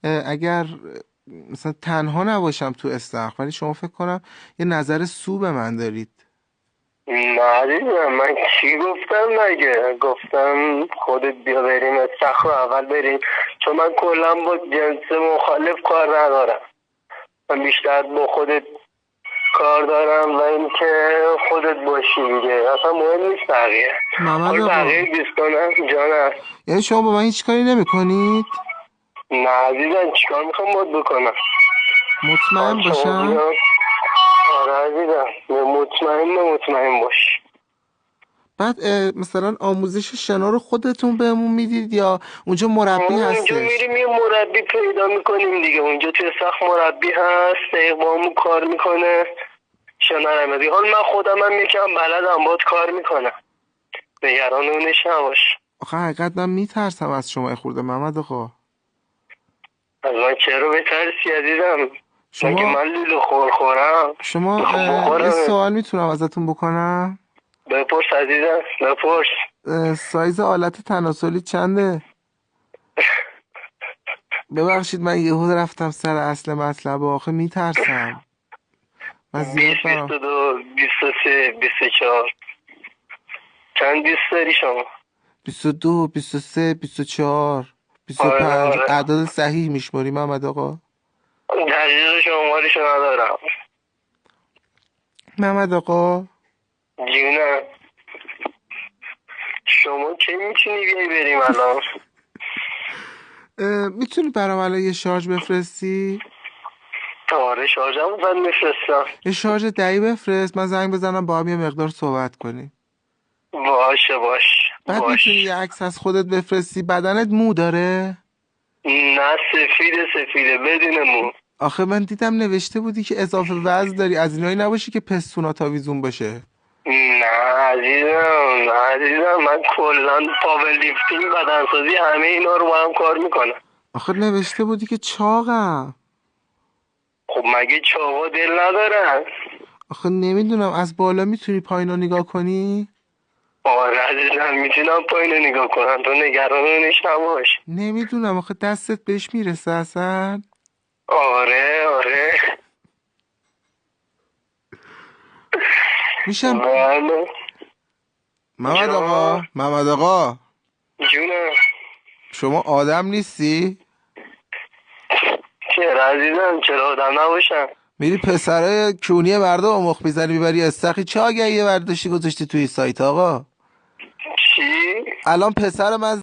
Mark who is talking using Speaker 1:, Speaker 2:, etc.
Speaker 1: اگر مثلا تنها نباشم تو استخر، ولی شما فکر کنم یه نظر سو به من دارید.
Speaker 2: نه دیدم، من چی گفتم؟ مگه گفتم خودت بیا بریم استخر رو اول بریم؟ چون من کلا با جنس مخالف کار ندارم، من بیشتر با خودت کار دارم و اینکه خودت باشی دیگه، اصلا مهم نیست بقیه.
Speaker 1: محمد
Speaker 2: حال
Speaker 1: آقا،
Speaker 2: بقیه دوستانم جانم.
Speaker 1: یعنی شما با من هیچ کاری نمی کنید؟
Speaker 2: نه عزیزم، چیکار میخوام باید بکنم؟ حال
Speaker 1: مطمئن
Speaker 2: شما
Speaker 1: باشم؟
Speaker 2: بیا. آره عزیزم، مطمئن باش.
Speaker 1: بعد مثلا آموزش شنا رو خودتون بهمون میدید یا اونجا مربی
Speaker 2: اونجا
Speaker 1: هستش؟
Speaker 2: میریم یه مربی پیدا میکنیم دیگه، اونجا توی سخت مربی هست، دقیق با همون کار میکنه. شنا نمیدی، حال من خودم هم یکم بلدم، باید کار میکنم، نگران اونش نباش.
Speaker 1: آخه حقیقت من میترسم از شما یه خورده محمد آقا.
Speaker 2: از من چرا بترسی عزیزم؟ مگه
Speaker 1: شما
Speaker 2: من لولو خورم؟
Speaker 1: شما
Speaker 2: میخوام
Speaker 1: یه
Speaker 2: بخورم.
Speaker 1: سوال میتونم ازتون بکنم؟
Speaker 2: بپرس عزیزم، بپرس.
Speaker 1: سایز آلت تناسلی چنده؟ ببخشید من یهو رفتم سر اصل مطلب، آخه میترسم من زیاد
Speaker 2: 20،
Speaker 1: برام.
Speaker 2: 22، 23، 24. چند 20 داری شما؟
Speaker 1: 22 23 24
Speaker 2: آره
Speaker 1: 25
Speaker 2: آره،
Speaker 1: اعداد صحیح میشماری محمد آقا؟
Speaker 2: دقیق شمارشو ندارم.
Speaker 1: محمد آقا،
Speaker 2: جونم. شما کی میتونی بیای بریم الان؟
Speaker 1: میتونی برام الان یه شارژ بفرستی؟
Speaker 2: آره شارژم بزن میفرستم.
Speaker 1: یه شارژ دهی بفرست، من زنگ بزنم با هم یه مقدار صحبت کنیم.
Speaker 2: باشه باش
Speaker 1: بعد میتونی
Speaker 2: باش.
Speaker 1: یه عکس از خودت بفرستی؟ بدنت مو داره؟
Speaker 2: نه سفیده بدون مو.
Speaker 1: آخه من دیدم نوشته بودی که اضافه وزن داری، از اینایی نباشی که پستونات آویزون باشه.
Speaker 2: نه عزیزم، نه عزیزم، من کلا پاور لیفتینگ، بدنسازی، همه اینا رو با هم کار میکنم.
Speaker 1: آخه نوشته بودی که چاقم.
Speaker 2: خب مگه چاقا دل ندارن؟
Speaker 1: آخه نمیدونم، از بالا میتونی پایین رو نگاه کنی؟
Speaker 2: آره عزیزم، میتونم پایین رو نگاه کنم، تو نگرانش نباش.
Speaker 1: نمیدونم، آخه دستت بهش میرسه اصلا؟
Speaker 2: آره آره.
Speaker 1: میشم.
Speaker 2: بله.
Speaker 1: محمد
Speaker 2: جان.
Speaker 1: آقا، محمد آقا،
Speaker 2: جونم.
Speaker 1: شما آدم نیستی؟
Speaker 2: چرا عزیزم، چرا آدم نباشم؟
Speaker 1: میری پسرای کونی مردا با مخ میزنی میبری استخی، چه آگهی برداشتی گذاشتی توی سایت آقا؟
Speaker 2: چی؟
Speaker 1: الان پسر من